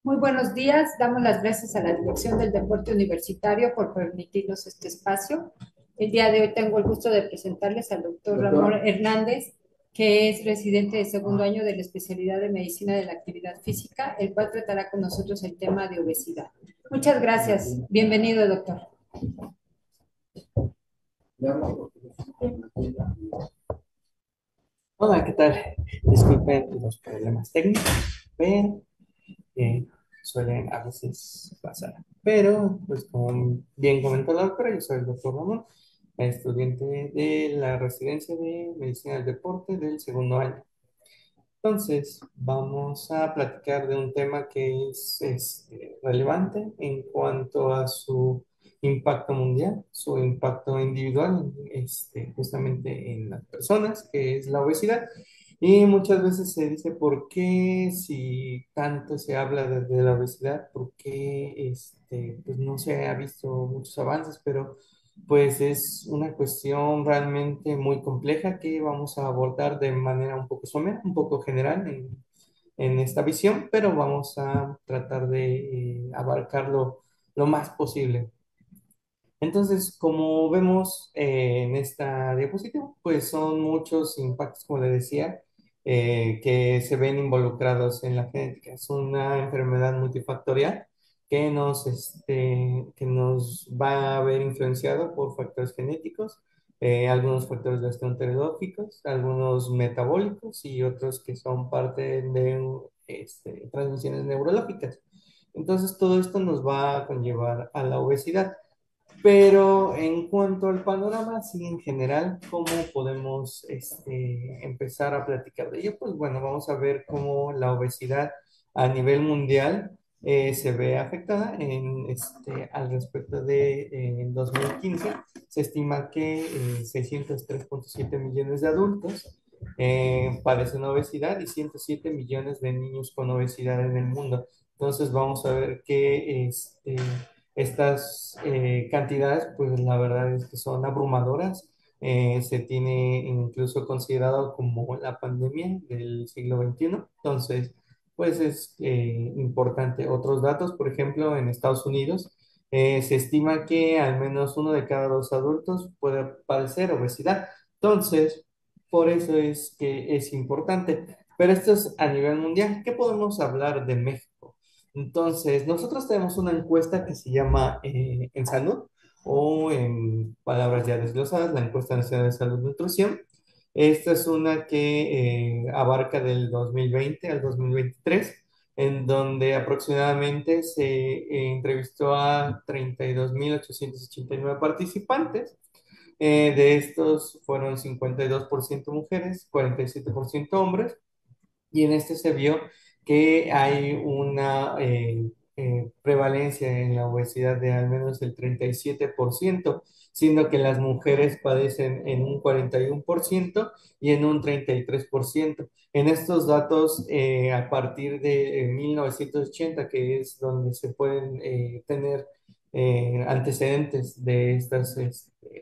Muy buenos días. Damos las gracias a la Dirección del Deporte Universitario por permitirnos este espacio. El día de hoy tengo el gusto de presentarles al doctor Ramón Hernández, que es residente de segundo año de la especialidad de Medicina de la Actividad Física, el cual tratará con nosotros el tema de obesidad. Muchas gracias. Bienvenido, doctor. Hola, ¿qué tal? Disculpen los problemas técnicos, pero eh, suelen a veces pasar. Pero, pues como bien comentó la doctora, yo soy el doctor Ramón, estudiante de la residencia de Medicina del Deporte del segundo año. Entonces, vamos a platicar de un tema que es relevante en cuanto a su impacto mundial, su impacto individual, justamente en las personas, que es la obesidad. Y muchas veces se dice, ¿por qué si tanto se habla de la obesidad? ¿Por qué pues no se ha visto muchos avances? Pero pues es una cuestión realmente muy compleja que vamos a abordar de manera un poco somera, un poco general en esta visión, pero vamos a tratar de abarcarlo lo más posible. Entonces, como vemos en esta diapositiva, pues son muchos impactos, como le decía, que se ven involucrados en la genética. Es una enfermedad multifactorial que nos va a ver influenciado por factores genéticos, algunos factores gastroenterológicos, algunos metabólicos y otros que son parte de transmisiones neurológicas. Entonces, todo esto nos va a conllevar a la obesidad. Pero en cuanto al panorama, así en general, ¿cómo podemos empezar a platicar de ello? Pues bueno, vamos a ver cómo la obesidad a nivel mundial se ve afectada al respecto en 2015. Se estima que 603,7 millones de adultos padecen obesidad y 107 millones de niños con obesidad en el mundo. Entonces vamos a ver que estas cantidades, pues la verdad es que son abrumadoras. Se tiene incluso considerado como la pandemia del siglo XXI. Entonces, pues es importante. Otros datos, por ejemplo, en Estados Unidos, se estima que al menos uno de cada dos adultos puede padecer obesidad. Entonces, por eso es que es importante. Pero esto es a nivel mundial. ¿Qué podemos hablar de México? Entonces, nosotros tenemos una encuesta que se llama En Salud, o en palabras ya desglosadas, la encuesta nacional de salud y nutrición. Esta es una que abarca del 2020 al 2023, en donde aproximadamente se entrevistó a 32.889 participantes. De estos fueron 52% mujeres, 47% hombres, y en este se vio que hay una prevalencia en la obesidad de al menos el 37%, siendo que las mujeres padecen en un 41% y en un 33%. En estos datos, a partir de 1980, que es donde se pueden tener antecedentes de estas,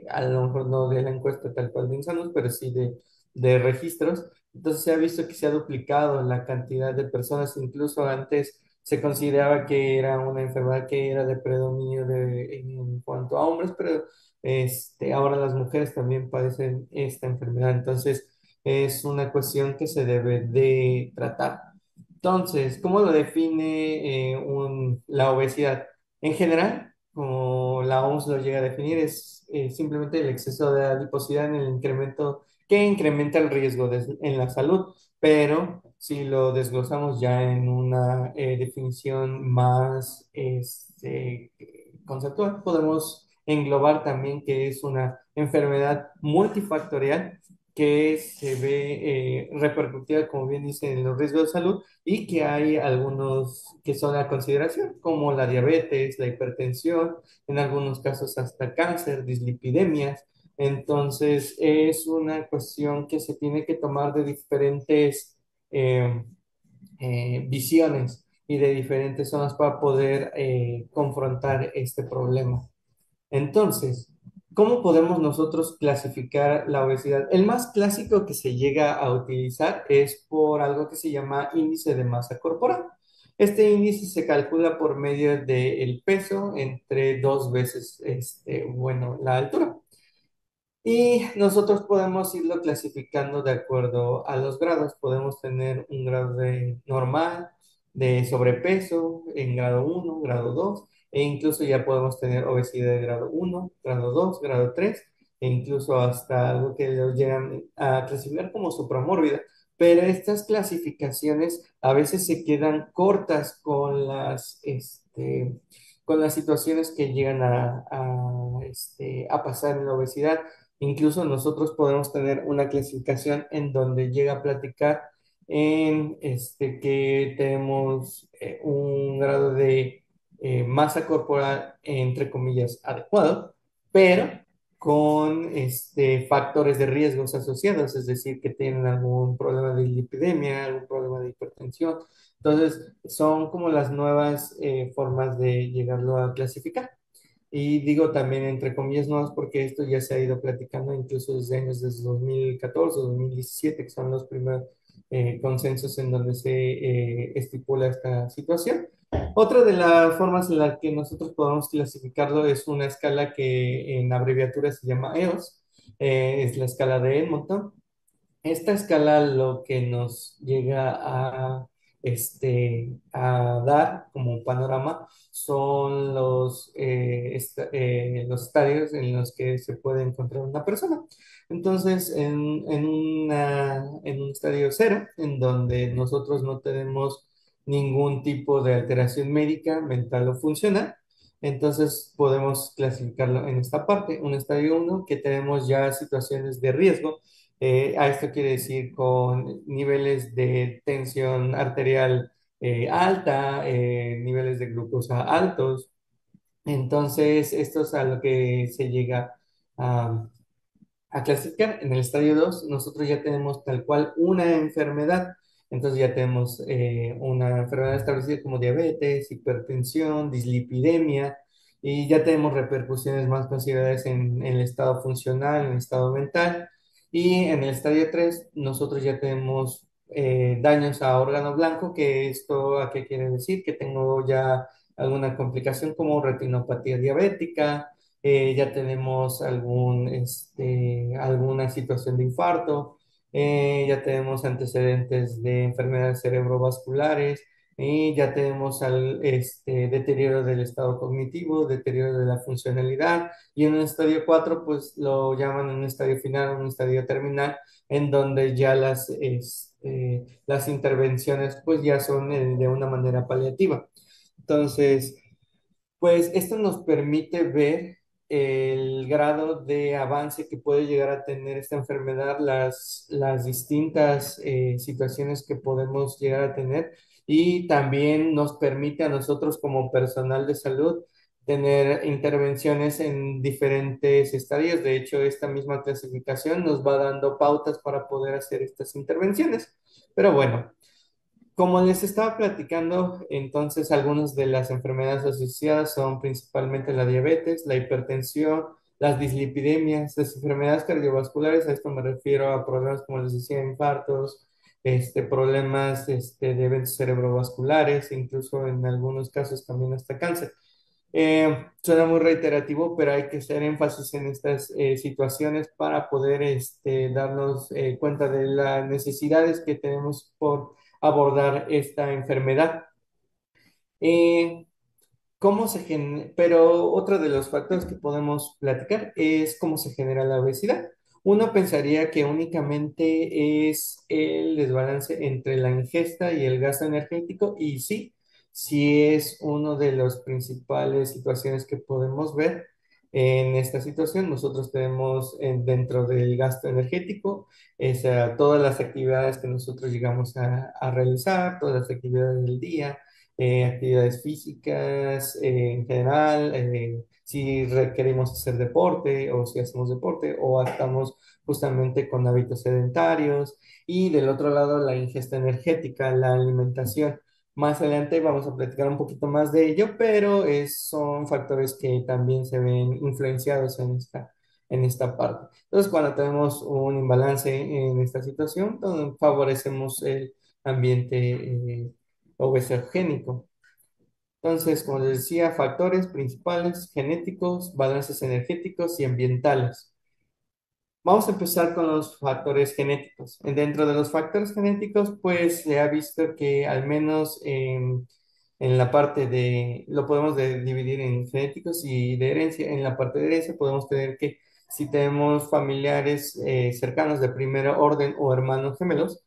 a lo mejor no de la encuesta tal cual de Insanos, pero sí de registros. Entonces se ha visto que se ha duplicado la cantidad de personas, incluso antes se consideraba que era una enfermedad que era de predominio en cuanto a hombres, pero ahora las mujeres también padecen esta enfermedad. Entonces es una cuestión que se debe de tratar. Entonces, ¿cómo lo define la obesidad? En general, como la OMS lo llega a definir, es simplemente el exceso de adiposidad en el incremento que incrementa el riesgo en la salud, pero si lo desglosamos ya en una definición más conceptual, podemos englobar también que es una enfermedad multifactorial que se ve repercutida, como bien dice, en los riesgos de salud y que hay algunos que son a consideración, como la diabetes, la hipertensión, en algunos casos hasta cáncer, dislipidemias. Entonces, es una cuestión que se tiene que tomar de diferentes eh, visiones y de diferentes zonas para poder confrontar este problema. Entonces, ¿cómo podemos nosotros clasificar la obesidad? El más clásico que se llega a utilizar es por algo que se llama índice de masa corporal. Este índice se calcula por medio del peso entre dos veces, bueno, la altura. Y nosotros podemos irlo clasificando de acuerdo a los grados. Podemos tener un grado de normal, de sobrepeso en grado uno, grado 2, e incluso ya podemos tener obesidad de grado uno, grado 2, grado 3, e incluso hasta algo que los llegan a clasificar como supramórbida. Pero estas clasificaciones a veces se quedan cortas con las situaciones que llegan a pasar en la obesidad. Incluso nosotros podemos tener una clasificación en donde llega a platicar en que tenemos un grado de masa corporal, entre comillas, adecuado, pero con factores de riesgos asociados, es decir, que tienen algún problema de lipidemia, algún problema de hipertensión. Entonces, son como las nuevas formas de llegarlo a clasificar. Y digo también entre comillas nuevas porque esto ya se ha ido platicando incluso desde 2014 o 2017, que son los primeros consensos en donde se estipula esta situación. Otra de las formas en las que nosotros podemos clasificarlo es una escala que en abreviatura se llama EOS, es la escala de Edmonton. Esta escala lo que nos llega a dar como panorama son los estadios en los que se puede encontrar una persona. Entonces, en un estadio cero, en donde nosotros no tenemos ningún tipo de alteración médica, mental o funcional, entonces podemos clasificarlo en esta parte. Un estadio uno que tenemos ya situaciones de riesgo, a esto quiere decir con niveles de tensión arterial alta, niveles de glucosa altos. Entonces, esto es a lo que se llega a, a clasificar. En el estadio 2 nosotros ya tenemos tal cual una enfermedad. Entonces ya tenemos una enfermedad establecida como diabetes, hipertensión, dislipidemia, y ya tenemos repercusiones más consideradas en el estado funcional, en el estado mental. Y en el estadio 3 nosotros ya tenemos daños a órgano blanco, que esto a qué quiere decir, que tengo ya alguna complicación como retinopatía diabética, ya tenemos alguna situación de infarto, ya tenemos antecedentes de enfermedades cerebrovasculares, y ya tenemos deterioro del estado cognitivo, deterioro de la funcionalidad, y en un estadio 4 pues lo llaman un estadio final, un estadio terminal, en donde ya las intervenciones pues ya son de una manera paliativa. Entonces, pues esto nos permite ver el grado de avance que puede llegar a tener esta enfermedad, las distintas situaciones que podemos llegar a tener, y también nos permite a nosotros como personal de salud tener intervenciones en diferentes estadios. De hecho, esta misma clasificación nos va dando pautas para poder hacer estas intervenciones. Pero bueno. Como les estaba platicando, entonces algunas de las enfermedades asociadas son principalmente la diabetes, la hipertensión, las dislipidemias, las enfermedades cardiovasculares. A esto me refiero a problemas, como les decía, infartos, problemas de eventos cerebrovasculares, incluso en algunos casos también hasta cáncer. Suena muy reiterativo, pero hay que hacer énfasis en estas situaciones para poder darnos cuenta de las necesidades que tenemos por abordar esta enfermedad. Eh, pero otro de los factores que podemos platicar es cómo se genera la obesidad. Uno pensaría que únicamente es el desbalance entre la ingesta y el gasto energético, y sí, sí es una de las principales situaciones que podemos ver en esta situación. Nosotros tenemos dentro del gasto energético todas las actividades que nosotros llegamos a realizar, todas las actividades del día, actividades físicas en general, si requerimos hacer deporte o si hacemos deporte o estamos justamente con hábitos sedentarios, y del otro lado la ingesta energética, la alimentación. Más adelante vamos a platicar un poquito más de ello, pero son factores que también se ven influenciados en esta parte. Entonces, cuando tenemos un imbalance en esta situación, favorecemos el ambiente obesogénico. Entonces, como les decía, factores principales genéticos, balances energéticos y ambientales. Vamos a empezar con los factores genéticos. Dentro de los factores genéticos, pues se ha visto que al menos en la parte lo podemos dividir en genéticos y de herencia. En la parte de herencia podemos tener que si tenemos familiares cercanos de primer orden o hermanos gemelos,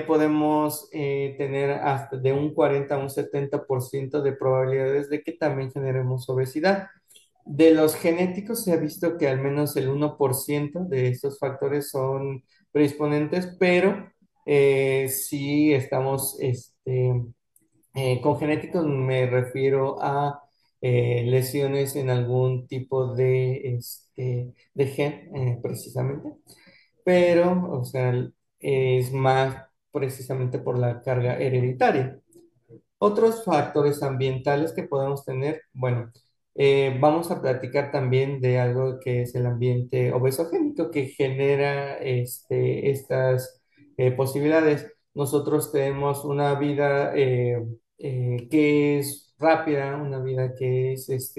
podemos tener hasta de un 40 a un 70% de probabilidades de que también generemos obesidad. De los genéticos se ha visto que al menos el 1% de estos factores son predisponentes, pero si estamos con genéticos, me refiero a lesiones en algún tipo de gen, precisamente, pero, o sea, es más precisamente por la carga hereditaria. Otros factores ambientales que podemos tener, bueno, vamos a platicar también de algo que es el ambiente obesogénico que genera estas posibilidades. Nosotros tenemos una vida que es rápida, una vida que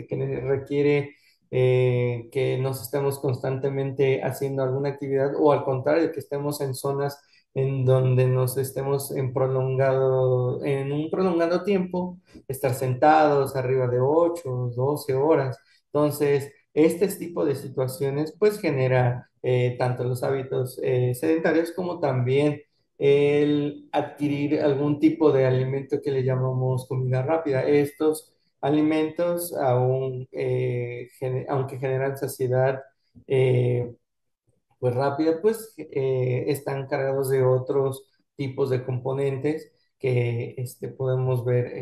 que requiere que nos estemos constantemente haciendo alguna actividad o al contrario, que estemos en zonas en donde nos estemos en un prolongado tiempo, estar sentados arriba de 8 12 horas. Entonces, este tipo de situaciones pues genera tanto los hábitos sedentarios como también el adquirir algún tipo de alimento que le llamamos comida rápida. Estos alimentos, aunque generan saciedad, pues rápida, pues están cargados de otros tipos de componentes que podemos ver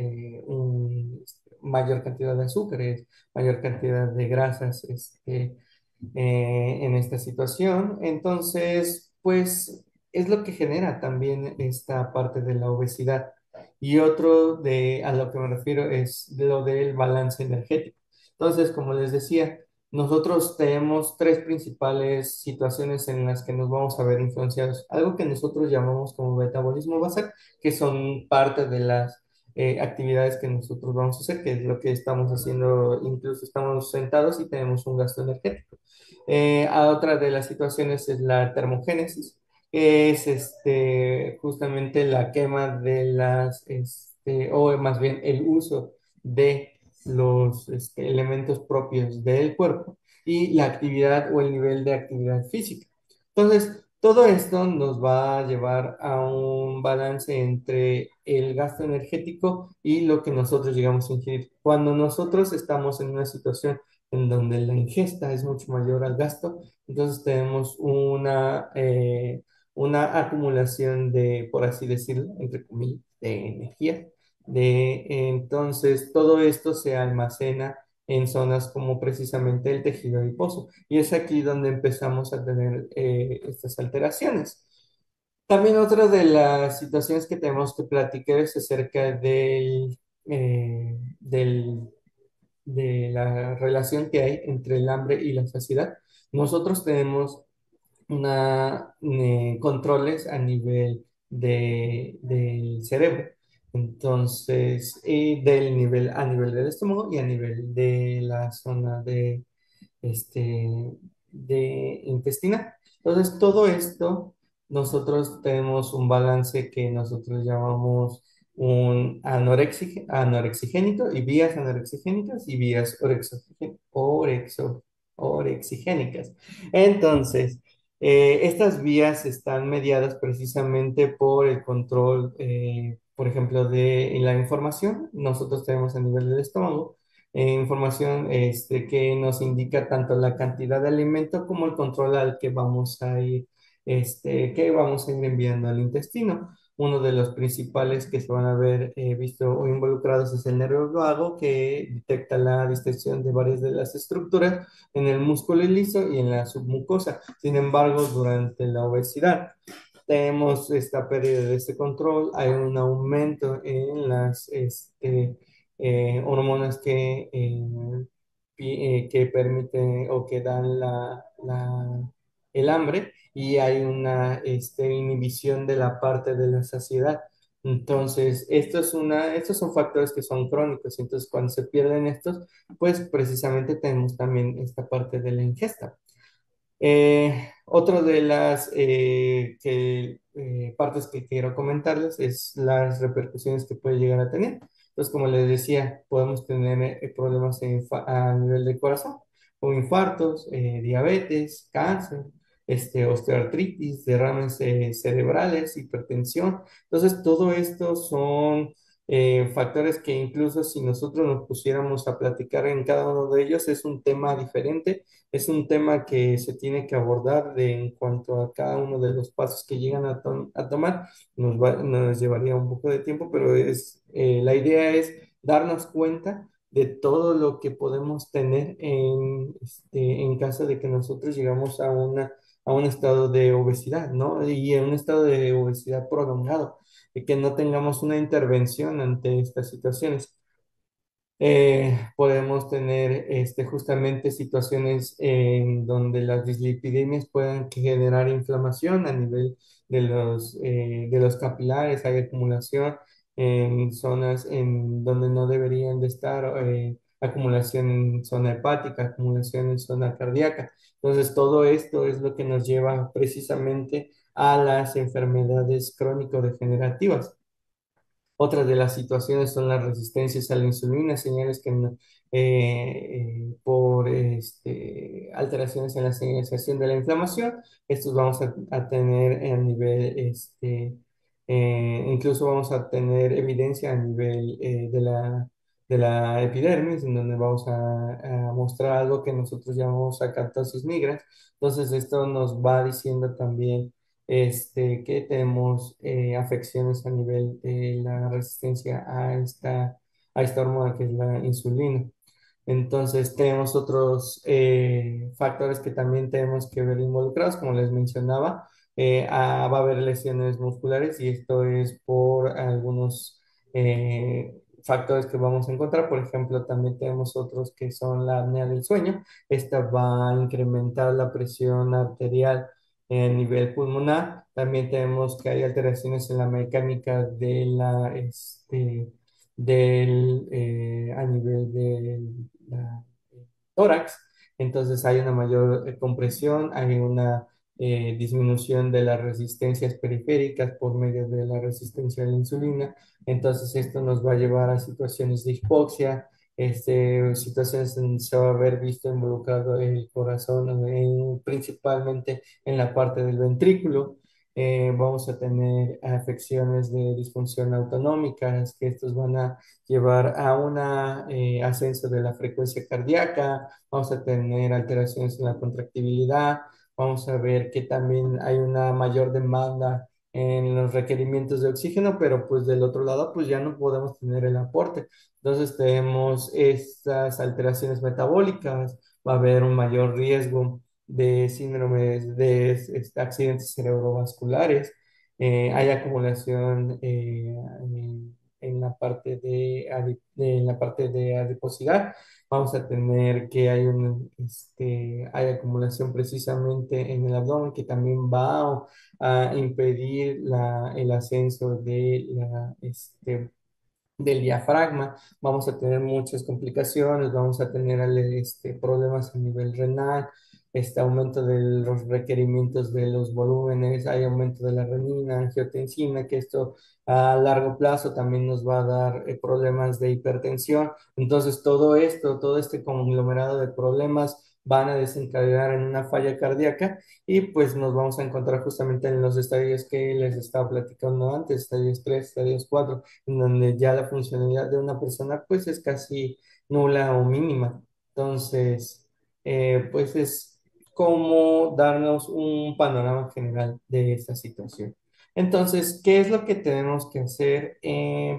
mayor cantidad de azúcares, mayor cantidad de grasas en esta situación. Entonces, pues es lo que genera también esta parte de la obesidad. Y a lo que me refiero es lo del balance energético. Entonces, como les decía, nosotros tenemos tres principales situaciones en las que nos vamos a ver influenciados. Algo que nosotros llamamos como metabolismo basal, que son parte de las actividades que nosotros vamos a hacer, que es lo que estamos haciendo, incluso estamos sentados y tenemos un gasto energético. A otra de las situaciones es la termogénesis, que es justamente la quema de o más bien el uso de los elementos propios del cuerpo y la actividad o el nivel de actividad física. Entonces, todo esto nos va a llevar a un balance entre el gasto energético y lo que nosotros llegamos a ingerir. Cuando nosotros estamos en una situación en donde la ingesta es mucho mayor al gasto, entonces tenemos una acumulación de, por así decirlo, entre comillas, de energía entonces, todo esto se almacena en zonas como precisamente el tejido adiposo. Y es aquí donde empezamos a tener estas alteraciones. También otra de las situaciones que tenemos que platicar es acerca de la relación que hay entre el hambre y la saciedad. Nosotros tenemos controles a nivel del cerebro. Entonces, a nivel del estómago y a nivel de la zona este, de intestinal. Entonces, todo esto, nosotros tenemos un balance que nosotros llamamos un anorexigénico y vías anorexigénicas y vías orexigénicas. Entonces, estas vías están mediadas precisamente por el control, por ejemplo, de la información. Nosotros tenemos a nivel del estómago información que nos indica tanto la cantidad de alimento como el control al que vamos a ir enviando al intestino. Uno de los principales que se van a ver visto o involucrados es el nervio vago, que detecta la distensión de varias de las estructuras en el músculo liso y en la submucosa. Sin embargo, durante la obesidad, tenemos esta pérdida de este control, hay un aumento en las hormonas que permiten o que dan el hambre y hay una inhibición de la parte de la saciedad. Entonces, estos son factores que son crónicos. Entonces, cuando se pierden estos, pues precisamente tenemos también esta parte de la ingesta. Otro de las partes que quiero comentarles es las repercusiones que puede llegar a tener. Entonces, como les decía, podemos tener problemas a nivel de corazón, como infartos, diabetes, cáncer, osteoartritis, derrames cerebrales, hipertensión. Entonces, todo esto son factores que incluso si nosotros nos pusiéramos a platicar en cada uno de ellos, es un tema diferente, es un tema que se tiene que abordar en cuanto a cada uno de los pasos que llegan a tomar. Nos llevaría un poco de tiempo, pero la idea es darnos cuenta de todo lo que podemos tener en caso de que nosotros llegamos a un estado de obesidad, ¿no? Y en un estado de obesidad prolongado, y que no tengamos una intervención ante estas situaciones. Podemos tener justamente situaciones en donde las dislipidemias puedan generar inflamación a nivel de los capilares, hay acumulación en zonas en donde no deberían de estar, acumulación en zona hepática, acumulación en zona cardíaca. Entonces, todo esto es lo que nos lleva precisamente a las enfermedades crónico-degenerativas. Otras de las situaciones son las resistencias a la insulina, señales que por alteraciones en la señalización de la inflamación, estos vamos a tener a nivel, incluso vamos a tener evidencia a nivel de la epidermis, en donde vamos a mostrar algo que nosotros llamamos acanthosis nigra. Entonces, esto nos va diciendo también que tenemos afecciones a nivel de la resistencia a esta hormona que es la insulina. Entonces, tenemos otros factores que también tenemos que ver involucrados, como les mencionaba. Va a haber lesiones musculares y esto es por algunos factores que vamos a encontrar. Por ejemplo, también tenemos otros que son la apnea del sueño. Esta va a incrementar la presión arterial en nivel pulmonar. También tenemos que hay alteraciones en la mecánica a nivel del tórax. Entonces hay una mayor compresión, hay una disminución de las resistencias periféricas por medio de la resistencia a la insulina. Entonces esto nos va a llevar a situaciones de hipoxia, situaciones en se va a haber visto involucrado el corazón, principalmente en la parte del ventrículo. Vamos a tener afecciones de disfunción autonómicas, que estos van a llevar a un ascenso de la frecuencia cardíaca, vamos a tener alteraciones en la contractibilidad, vamos a ver que también hay una mayor demanda en los requerimientos de oxígeno, pero pues del otro lado pues ya no podemos tener el aporte. Entonces tenemos estas alteraciones metabólicas, va a haber un mayor riesgo de síndromes de accidentes cerebrovasculares, hay acumulación en la parte en la parte de adiposidad. Vamos a tener que hay acumulación precisamente en el abdomen que también va a impedir el ascenso del diafragma. Vamos a tener muchas complicaciones, vamos a tener problemas a nivel renal, aumento de los requerimientos de los volúmenes, hay aumento de la renina, angiotensina, que esto a largo plazo también nos va a dar problemas de hipertensión. Entonces, todo esto, todo este conglomerado de problemas van a desencadenar en una falla cardíaca y pues nos vamos a encontrar justamente en los estadios que les estaba platicando antes, estadios 3, estadios 4, en donde ya la funcionalidad de una persona pues es casi nula o mínima. Entonces, pues es como darnos un panorama general de esta situación. Entonces, ¿qué es lo que tenemos que hacer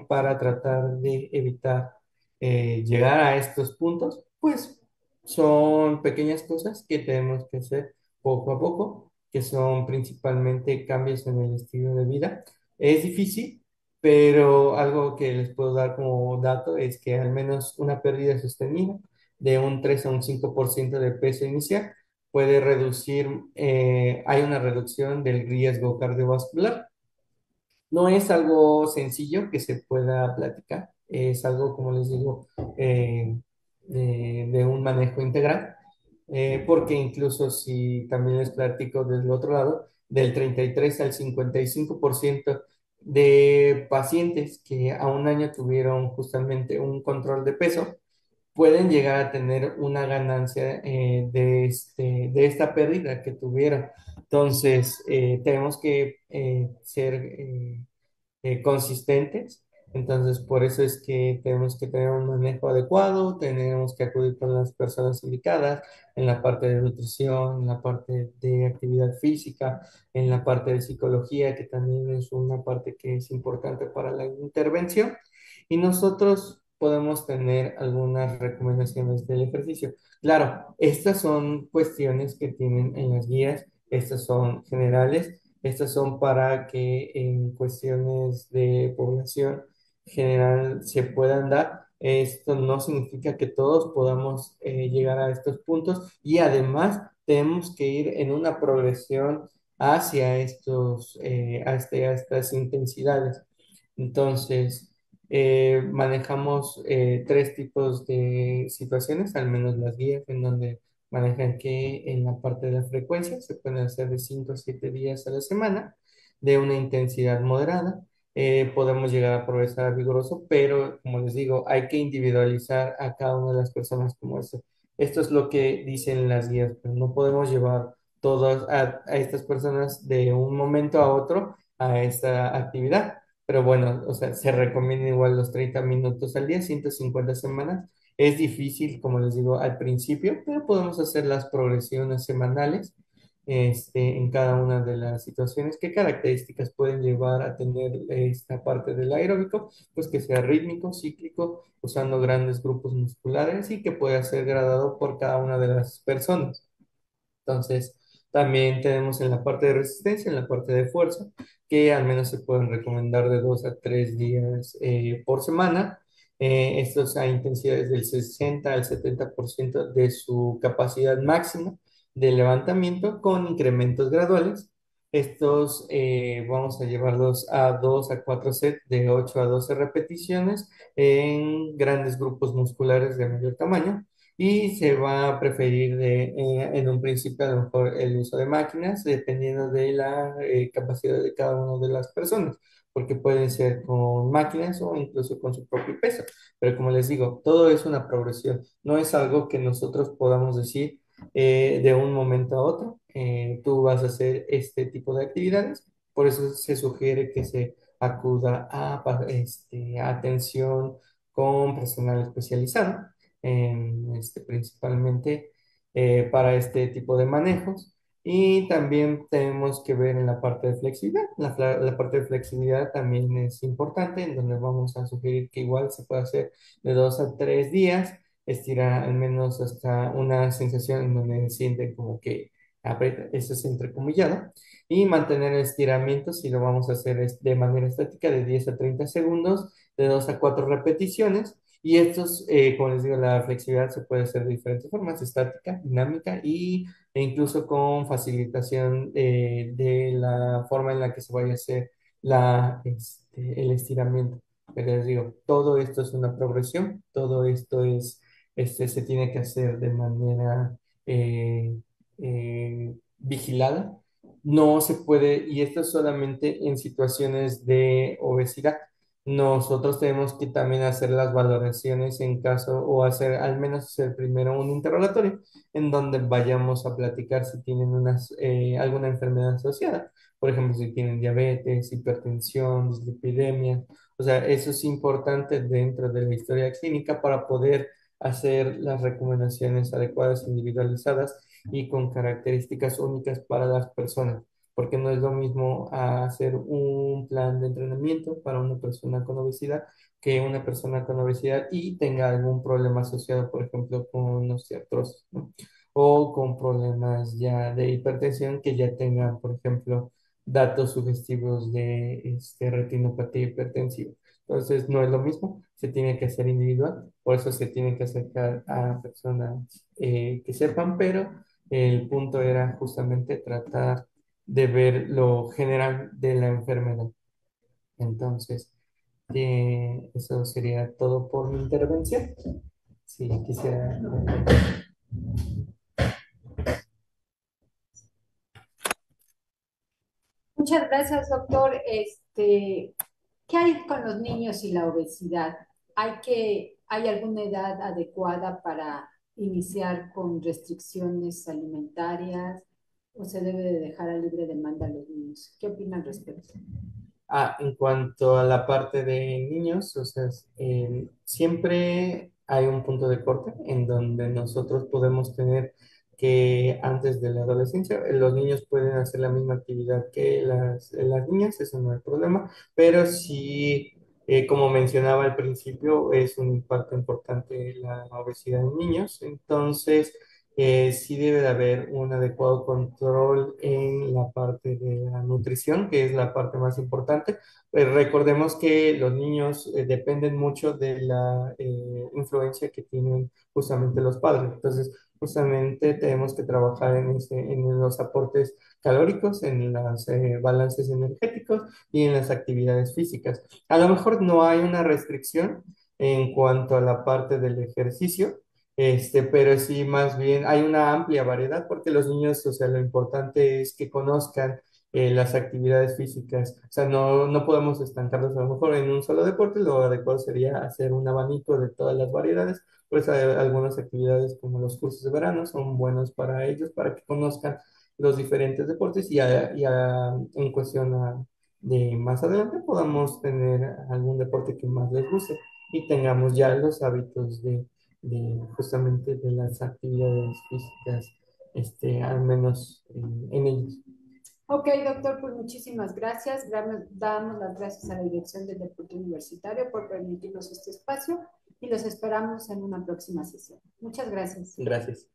para tratar de evitar llegar a estos puntos? Pues son pequeñas cosas que tenemos que hacer poco a poco, que son principalmente cambios en el estilo de vida. Es difícil, pero algo que les puedo dar como dato es que al menos una pérdida sostenida de un 3 a un 5% de peso inicial puede reducir, hay una reducción del riesgo cardiovascular. No es algo sencillo que se pueda platicar, es algo, como les digo, de un manejo integral, porque incluso si también les platico del otro lado, del 33 al 55% de pacientes que a un año tuvieron justamente un control de peso, pueden llegar a tener una ganancia de esta pérdida que tuvieron. Entonces, tenemos que ser consistentes. Entonces, por eso es que tenemos que tener un manejo adecuado, tenemos que acudir con las personas indicadas en la parte de nutrición, en la parte de actividad física, en la parte de psicología, que también es una parte que es importante para la intervención. Y nosotros podemos tener algunas recomendaciones del ejercicio. Claro, estas son cuestiones que tienen en las guías, estas son generales. Estas son para que en cuestiones de población general se puedan dar. Esto no significa que todos podamos llegar a estos puntos y además tenemos que ir en una progresión hacia a estas intensidades. Entonces, manejamos tres tipos de situaciones, al menos las guías, en donde manejan que en la parte de la frecuencia se pueden hacer de 5 a 7 días a la semana, de una intensidad moderada. Podemos llegar a progresar a vigoroso, pero como les digo, hay que individualizar a cada una de las personas como esto. Esto es lo que dicen las guías, pero no podemos llevar todas a estas personas de un momento a otro a esta actividad. Pero bueno, o sea, se recomienda igual los 30 minutos al día, 150 semanas. Es difícil, como les digo, al principio, pero podemos hacer las progresiones semanales en cada una de las situaciones. ¿Qué características pueden llevar a tener esta parte del aeróbico? Pues que sea rítmico, cíclico, usando grandes grupos musculares y que pueda ser gradado por cada una de las personas. Entonces, también tenemos en la parte de resistencia, en la parte de fuerza, que al menos se pueden recomendar de 2 a 3 días por semana. Estos a intensidades del 60 al 70% de su capacidad máxima de levantamiento con incrementos graduales. Estos vamos a llevarlos a 2 a 4 sets de 8 a 12 repeticiones en grandes grupos musculares de mayor tamaño y se va a preferir en un principio a lo mejor el uso de máquinas dependiendo de la capacidad de cada una de las personas, porque pueden ser con máquinas o incluso con su propio peso. Pero como les digo, todo es una progresión, no es algo que nosotros podamos decir de un momento a otro. Tú vas a hacer este tipo de actividades, por eso se sugiere que se acuda a atención con personal especializado principalmente para este tipo de manejos. Y también tenemos que ver en la parte de flexibilidad. La parte de flexibilidad también es importante, en donde vamos a sugerir que igual se puede hacer de 2 a 3 días, estirar al menos hasta una sensación en donde siente como que aprieta, eso es entrecomillado, y mantener el estiramiento, si lo vamos a hacer de manera estática, de 10 a 30 segundos, de 2 a 4 repeticiones y estos, como les digo, la flexibilidad se puede hacer de diferentes formas, estática, dinámica e incluso con facilitación de la forma en la que se vaya a hacer el estiramiento. Pero les digo, todo esto es una progresión, todo esto se tiene que hacer de manera vigilada. No se puede, y esto es solamente en situaciones de obesidad. Nosotros tenemos que también hacer las valoraciones en caso, o hacer al menos hacer primero un interrogatorio en donde vayamos a platicar si tienen alguna enfermedad asociada. Por ejemplo, si tienen diabetes, hipertensión, dislipidemia. O sea, eso es importante dentro de la historia clínica para poder hacer las recomendaciones adecuadas, individualizadas y con características únicas para las personas porque no es lo mismo hacer un plan de entrenamiento para una persona con obesidad que una persona con obesidad y tenga algún problema asociado, por ejemplo, con osteoartrosis, ¿no? O con problemas ya de hipertensión que ya tengan, por ejemplo, datos sugestivos de retinopatía hipertensiva. Entonces, no es lo mismo, se tiene que hacer individual, por eso se tiene que acercar a personas que sepan, pero el punto era justamente tratar de ver lo general de la enfermedad. Entonces, eso sería todo por mi intervención. Si quisiera. Muchas gracias, doctor. ¿Qué hay con los niños y la obesidad? ¿Hay alguna edad adecuada para iniciar con restricciones alimentarias o se debe de dejar a libre demanda a los niños? ¿Qué opinan al respecto? En cuanto a la parte de niños, o sea, siempre hay un punto de corte en donde nosotros podemos tener que antes de la adolescencia, los niños pueden hacer la misma actividad que las niñas, eso no es problema, pero sí, como mencionaba al principio, es un impacto importante la obesidad en niños, entonces sí debe de haber un adecuado control en la parte de la nutrición, que es la parte más importante. Recordemos que los niños dependen mucho de la influencia que tienen justamente los padres. Entonces, justamente tenemos que trabajar en los aportes calóricos, en los balances energéticos y en las actividades físicas. A lo mejor no hay una restricción en cuanto a la parte del ejercicio, pero sí, más bien hay una amplia variedad porque los niños, o sea, lo importante es que conozcan las actividades físicas. O sea, no podemos estancarlos a lo mejor en un solo deporte, lo adecuado sería hacer un abanico de todas las variedades. Pues hay algunas actividades como los cursos de verano son buenos para ellos, para que conozcan los diferentes deportes en cuestión de más adelante podamos tener algún deporte que más les guste y tengamos ya los hábitos de justamente de las actividades físicas, al menos en ellos. Ok, doctor, pues muchísimas gracias. Damos las gracias a la Dirección del Deporte Universitario por permitirnos este espacio y los esperamos en una próxima sesión. Muchas gracias. Gracias.